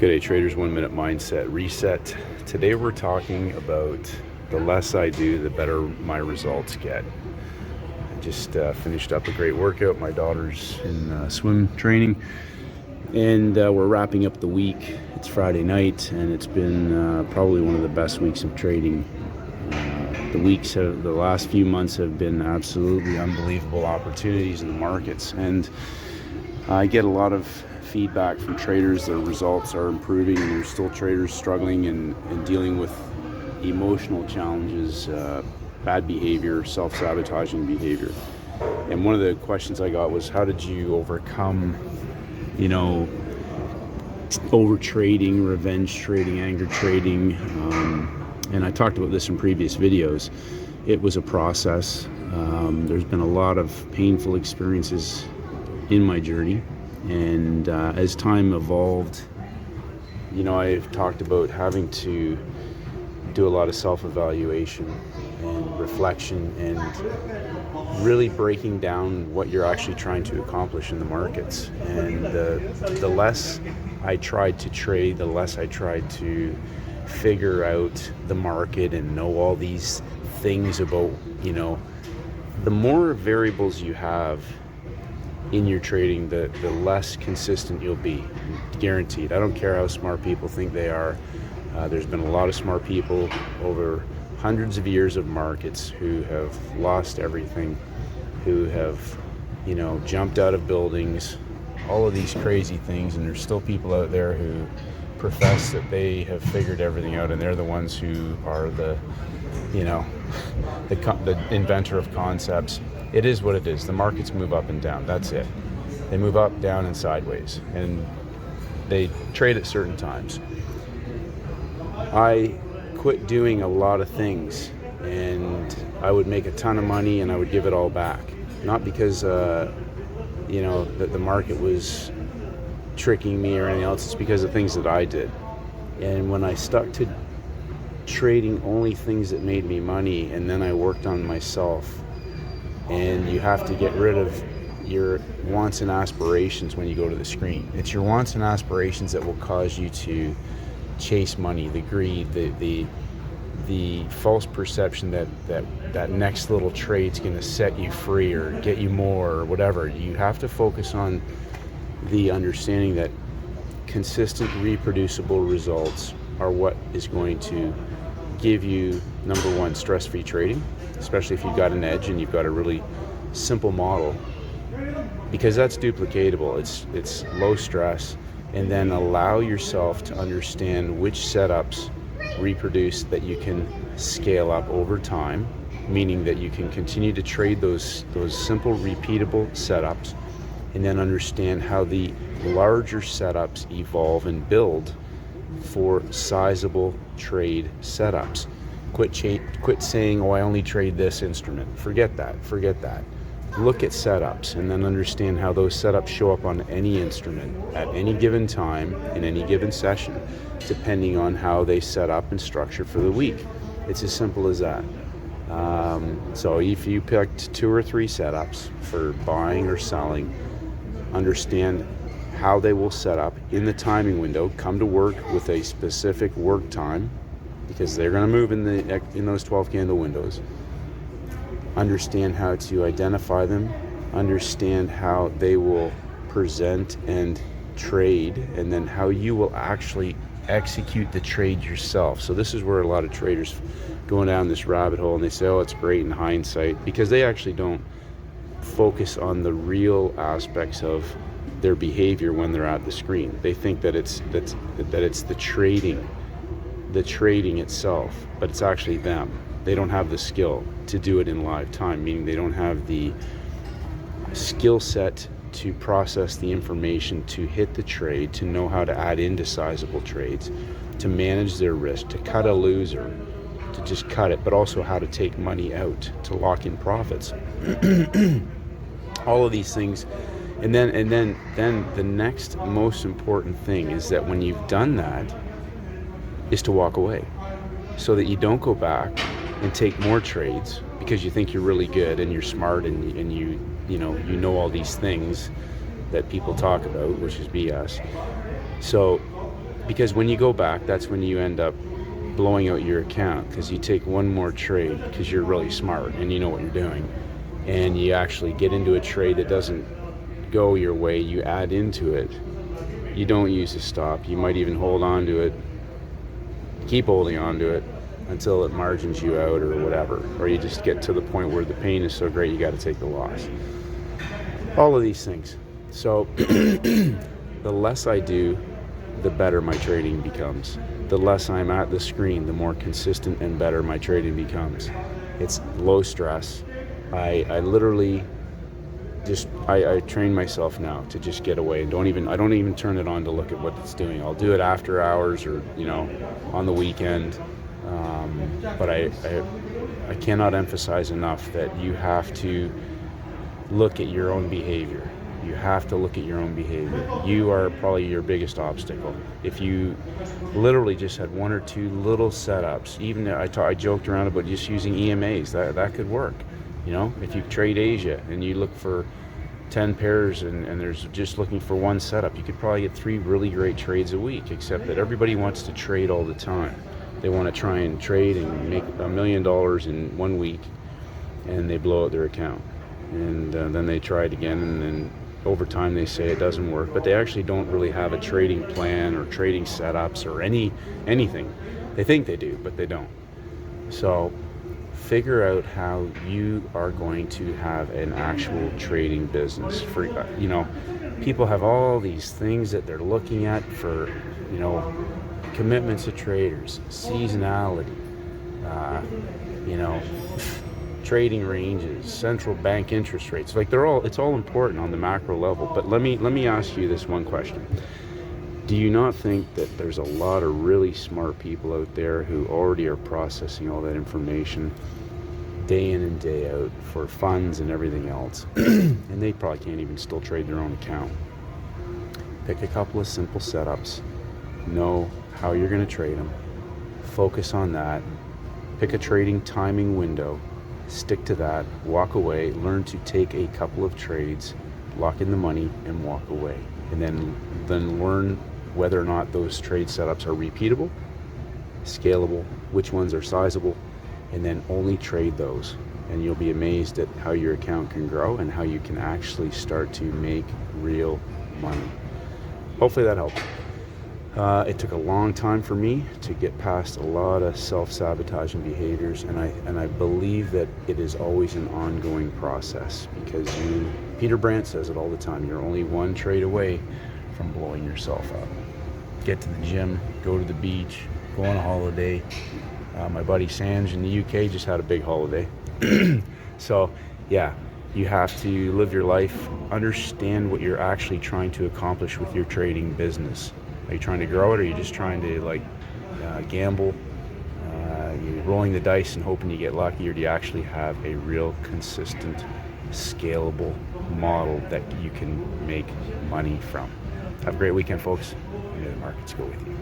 G'day traders, 1 minute mindset reset. Today we're talking about the less I do, the better my results get. I just finished up a great workout. My daughter's in swim training, and we're wrapping up the week. It's Friday night, and it's been probably one of the best weeks of trading. The last few months have been absolutely unbelievable opportunities in the markets, and I get a lot of feedback from traders. Their results are improving, and there's still traders struggling and dealing with emotional challenges, bad behavior, self-sabotaging behavior. And one of the questions I got was, how did you overcome, over trading, revenge trading, anger trading? And I talked about this in previous videos. It was a process. There's been a lot of painful experiences in my journey. And as time evolved, I've talked about having to do a lot of self-evaluation and reflection and really breaking down what you're actually trying to accomplish in the markets. And the less I tried to trade, the less I tried to figure out the market and know all these things about, the more variables you have in your trading, the less consistent you'll be, guaranteed. I don't care how smart people think they are. There's been a lot of smart people over hundreds of years of markets who have lost everything, who have, jumped out of buildings, all of these crazy things, and there's still people out there who profess that they have figured everything out, and they're the ones who are the inventor of concepts. It is what it is. The markets move up and down. That's it. They move up, down, and sideways, and they trade at certain times. I quit doing a lot of things, and I would make a ton of money and I would give it all back. Not because that the market was tricking me or anything else. It's because of things that I did. And when I stuck to trading only things that made me money, and then I worked on myself, and you have to get rid of your wants and aspirations when you go to the screen. It's your wants and aspirations that will cause you to chase money, the greed, the false perception that next little trade's going to set you free or get you more or whatever. You have to focus on the understanding that consistent, reproducible results are what is going to give you, number one, stress-free trading, especially if you've got an edge and you've got a really simple model, because that's duplicatable. It's low stress. And then allow yourself to understand which setups reproduce that you can scale up over time, meaning that you can continue to trade those simple, repeatable setups, and then understand how the larger setups evolve and build for sizable trade setups. Quit saying, oh, I only trade this instrument. Forget that. Look at setups and then understand how those setups show up on any instrument at any given time in any given session, depending on how they set up and structure for the week. It's as simple as that. So if you picked 2 or 3 setups for buying or selling, understand how they will set up in the timing window. Come to work with a specific work time, because they're going to move in those 12 candle windows. Understand how to identify them, understand how they will present and trade, and then how you will actually execute the trade yourself. So this is where a lot of traders go down this rabbit hole, and they say, oh, it's great in hindsight, because they actually don't focus on the real aspects of their behavior when they're at the screen. They think that it's the trading itself, but it's actually them. They don't have the skill to do it in live time, meaning they don't have the skill set to process the information, to hit the trade, to know how to add into sizable trades, to manage their risk, to cut a loser, to just cut it, but also how to take money out, to lock in profits. All of these things. And then the next most important thing is that when you've done that, is to walk away, so that you don't go back and take more trades because you think you're really good and you're smart and you know all these things that people talk about, which is BS. So Because when you go back, that's when you end up blowing out your account, because you take one more trade because you're really smart and you know what you're doing, and you actually get into a trade that doesn't go your way, you add into it, you don't use a stop, you might even hold on to it, keep holding on to it until it margins you out or whatever, or you just get to the point where the pain is so great you got to take the loss. All of these things. So the less I do, the better my trading becomes. The less I'm at the screen, the more consistent and better my trading becomes. It's low stress. I literally just I train myself now to just get away and I don't even turn it on to look at what it's doing. I'll do it after hours or on the weekend. But I cannot emphasize enough that you have to look at your own behavior. You have to look at your own behavior. You are probably your biggest obstacle. If you literally just had one or two little setups, even I joked around about just using EMAs, that could work. If you trade Asia and you look for 10 pairs and there's just looking for one setup, you could probably get 3 really great trades a week, except that everybody wants to trade all the time. They want to try and trade and make $1 million in 1 week, and they blow out their account. And then they try it again, and then over time they say it doesn't work, but they actually don't really have a trading plan or trading setups or anything. They think they do, but they don't. So figure out how you are going to have an actual trading business. People have all these things that they're looking at for, commitments to traders, seasonality, trading ranges, central bank interest rates. It's all important on the macro level. But let me ask you this one question. Do you not think that there's a lot of really smart people out there who already are processing all that information day in and day out for funds and everything else, and they probably can't even still trade their own account? Pick a couple of simple setups, know how you're going to trade them, focus on that, pick a trading timing window, stick to that, walk away, learn to take a couple of trades, lock in the money, and walk away. And then learn whether or not those trade setups are repeatable, scalable, which ones are sizable, and then only trade those. And you'll be amazed at how your account can grow and how you can actually start to make real money. Hopefully that helps. It took a long time for me to get past a lot of self-sabotaging behaviors, and I believe that it is always an ongoing process, because Peter Brandt says it all the time, you're only one trade away from blowing yourself up. Get to the gym, go to the beach, go on a holiday. My buddy Sanj in the UK just had a big holiday. So yeah, you have to live your life, understand what you're actually trying to accomplish with your trading business. Are you trying to grow it, or are you just trying to gamble? You're rolling the dice and hoping you get lucky, or do you actually have a real consistent, scalable model that you can make money from? Have a great weekend, folks. May the markets go with you.